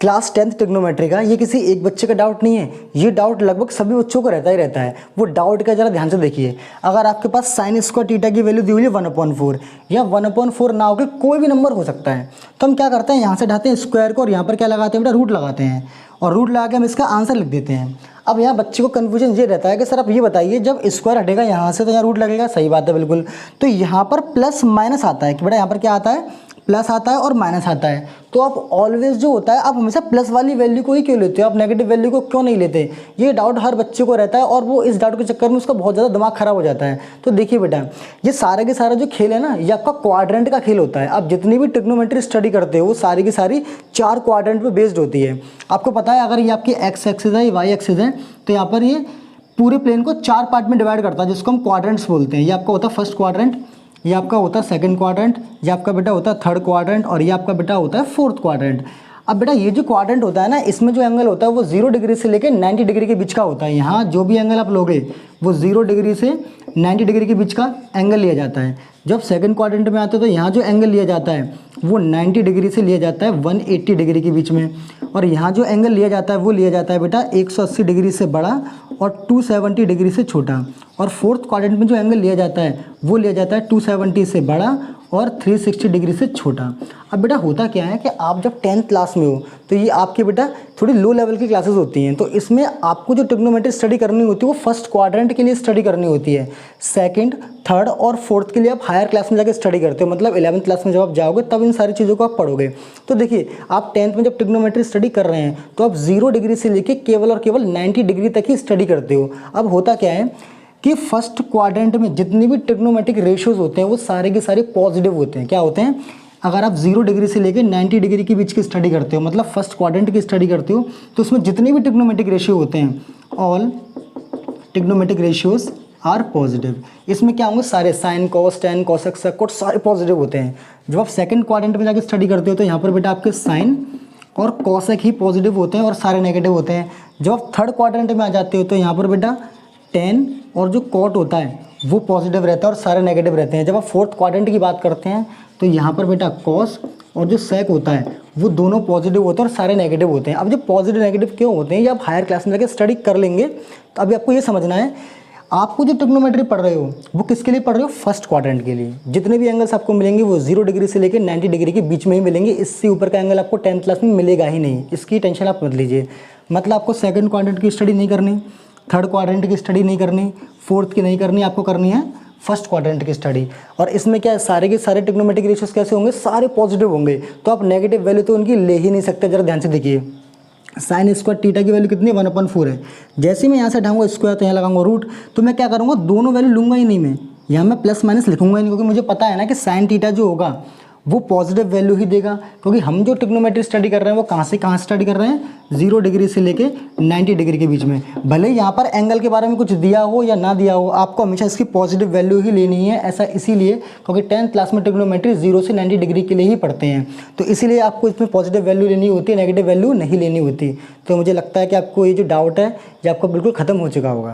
Class 10th trigonometry का ये किसी एक बच्चे का डाउट नहीं है, ये डाउट लगभग सभी बच्चों को रहता ही रहता है। वो डाउट का जरा ध्यान से देखिए। अगर आपके पास साइन स्क्वायर थीटा की वैल्यू दी हुई है 1/4 या 1/4 ना होकर कोई भी नंबर हो सकता है, तो हम क्या करते हैं, यहाँ से ढाते हैं स्क्वायर को और यहाँ पर क्या लगाते हैं बेटा, रूट लगाते हैं और रूट लगा के हम इसका आंसर लिख देते हैं। अब यहाँ बच्चे को कन्फ्यूजन ये रहता है कि सर आप ये बताइए, जब स्क्वायर हटेगा यहाँ से तो यहाँ रूट लगेगा, सही बात है बिल्कुल। तो यहाँ पर प्लस माइनस आता है कि बेटा यहाँ पर क्या आता है, प्लस आता है और माइनस आता है। तो आप ऑलवेज जो होता है आप हमेशा प्लस वाली वैल्यू को ही क्यों लेते हो, आप नेगेटिव वैल्यू को क्यों नहीं लेते। ये डाउट हर बच्चे को रहता है और वो इस डाउट के चक्कर में उसका बहुत ज़्यादा दिमाग खराब हो जाता है। तो देखिए बेटा, ये सारे के सारा जो खेल है ना, ये आपका क्वाड्रेंट का खेल होता है। आप जितनी भी ट्रिग्नोमेट्री स्टडी करते हो वो सारी की सारी 4 क्वाड्रेंट पे बेस्ड होती है। आपको पता है, अगर ये आपकी एक्स एक्सिस है, वाई एक्सिस है, तो यहाँ पर ये पूरे प्लेन को 4 पार्ट में डिवाइड करता है, जिसको हम क्वाड्रेंट्स बोलते हैं। ये आपका होता है फर्स्ट क्वाड्रेंट, ये आपका होता है सेकंड क्वाड्रेंट, ये आपका बेटा होता है थर्ड क्वाड्रेंट और ये आपका बेटा होता है फोर्थ क्वाड्रेंट। अब बेटा ये जो क्वाड्रेंट होता है ना, इसमें जो एंगल होता है वो 0 डिग्री से लेकर 90 डिग्री के बीच का होता है। यहाँ जो भी एंगल आप लोगे वो 0 डिग्री से 90 डिग्री के बीच का एंगल लिया जाता है। जब सेकंड क्वाड्रेंट में आते हो तो यहाँ जो एंगल लिया जाता है वो 90 डिग्री से लिया जाता है 180 डिग्री के बीच में, और यहाँ जो एंगल लिया जाता है वो लिया जाता है बेटा 180 डिग्री से बड़ा और 270 डिग्री से छोटा। और फोर्थ क्वाड्रेंट में जो एंगल लिया जाता है वो लिया जाता है 270 से बड़ा और 360 डिग्री से छोटा। अब बेटा होता क्या है कि आप जब 10th क्लास में हो तो ये आपके बेटा थोड़ी लो लेवल की क्लासेस होती हैं, तो इसमें आपको जो ट्रिग्नोमेट्री स्टडी करनी होती है वो फर्स्ट क्वाड्रेंट के लिए स्टडी करनी होती है। सेकंड, थर्ड और फोर्थ के लिए आप हायर क्लास में जाकर स्टडी करते हो, मतलब 11th क्लास में जब आप जाओगे तब इन सारी चीज़ों को आप पढ़ोगे। तो देखिए, आप 10th में जब ट्रिग्नोमेट्री स्टडी कर रहे हैं तो आप 0 डिग्री से लेके केवल और केवल 90 डिग्री तक ही स्टडी करते हो। अब होता क्या है कि फर्स्ट क्वाड्रेंट में जितनी भी ट्रिग्नोमेट्रिक रेशियोज होते हैं वो सारे के सारे पॉजिटिव होते हैं। क्या होते हैं, अगर आप 0 डिग्री से लेकर 90 डिग्री के बीच की स्टडी करते हो, मतलब फर्स्ट क्वाड्रेंट की स्टडी करते हो, तो उसमें जितने भी ट्रिग्नोमेट्रिक रेशियो होते हैं, all trigonometric ratios are positive. इसमें क्या होंगे, सारे sine, cos, tan, cosec, sec सारे पॉजिटिव होते हैं। जब आप सेकंड क्वाड्रेंट में जाकर स्टडी करते हो तो यहाँ पर बेटा आपके साइन और कॉसेक ही पॉजिटिव होते हैं और सारे नेगेटिव होते हैं। जब आप थर्ड क्वाड्रेंट में आ जाते हो तो यहाँ पर बेटा टेन और जो कॉट होता है वो पॉजिटिव रहता है और सारे नेगेटिव रहते हैं। जब आप फोर्थ क्वाड्रेंट की बात करते हैं तो यहाँ पर बेटा कॉस और जो सेक होता है वो दोनों पॉजिटिव होते हैं और सारे नेगेटिव होते हैं। अब जो पॉजिटिव नेगेटिव क्यों होते हैं ये आप हायर क्लास में जाकर स्टडी कर लेंगे। तो अभी आपको ये समझना है, आपको जो ट्रिग्नोमेट्री पढ़ रहे हो वो किसके लिए पढ़ रहे हो, फर्स्ट क्वाड्रेंट के लिए। जितने भी एंगल्स आपको मिलेंगे वो 0 डिग्री से लेकर 90 डिग्री के बीच में ही मिलेंगे। इससे ऊपर का एंगल आपको 10th क्लास में मिलेगा ही नहीं, इसकी टेंशन आप मत लीजिए। मतलब आपको सेकंड क्वाड्रेंट की स्टडी नहीं करनी, थर्ड क्वाड्रेंट की स्टडी नहीं करनी, फोर्थ की नहीं करनी, आपको करनी है फर्स्ट क्वाड्रेंट की स्टडी। और इसमें क्या है, सारे के सारे ट्रिग्नोमेट्रिक रेशियोज कैसे होंगे, सारे पॉजिटिव होंगे। तो आप नेगेटिव वैल्यू तो उनकी ले ही नहीं सकते। जरा ध्यान से देखिए, साइन स्क्वायर थीटा की वैल्यू कितनी है, 1/4 है। जैसे ही मैं यहाँ से हटाऊंगा स्क्वायर तो यहाँ लगाऊंगा रूट, तो मैं क्या करूँगा, दोनों वैल्यू लूँगा ही नहीं, मैं यहाँ मैं प्लस माइनस लिखूंगा ही नहीं, क्योंकि मुझे पता है ना कि साइन थीटा जो होगा वो पॉजिटिव वैल्यू ही देगा। क्योंकि हम जो ट्रिग्नोमेट्री स्टडी कर रहे हैं वो कहाँ से कहाँ स्टडी कर रहे हैं, 0 डिग्री से लेके 90 डिग्री के बीच में। भले यहाँ पर एंगल के बारे में कुछ दिया हो या ना दिया हो, आपको हमेशा इसकी पॉजिटिव वैल्यू ही लेनी है। ऐसा इसीलिए क्योंकि 10th क्लास में ट्रिग्नोमेट्री 0 से 90 डिग्री के लिए ही पढ़ते हैं, तो इसीलिए आपको इसमें पॉजिटिव वैल्यू लेनी होती है, नेगेटिव वैल्यू नहीं लेनी होती। तो मुझे लगता है कि आपको ये जो डाउट है ये आपको बिल्कुल ख़त्म हो चुका होगा।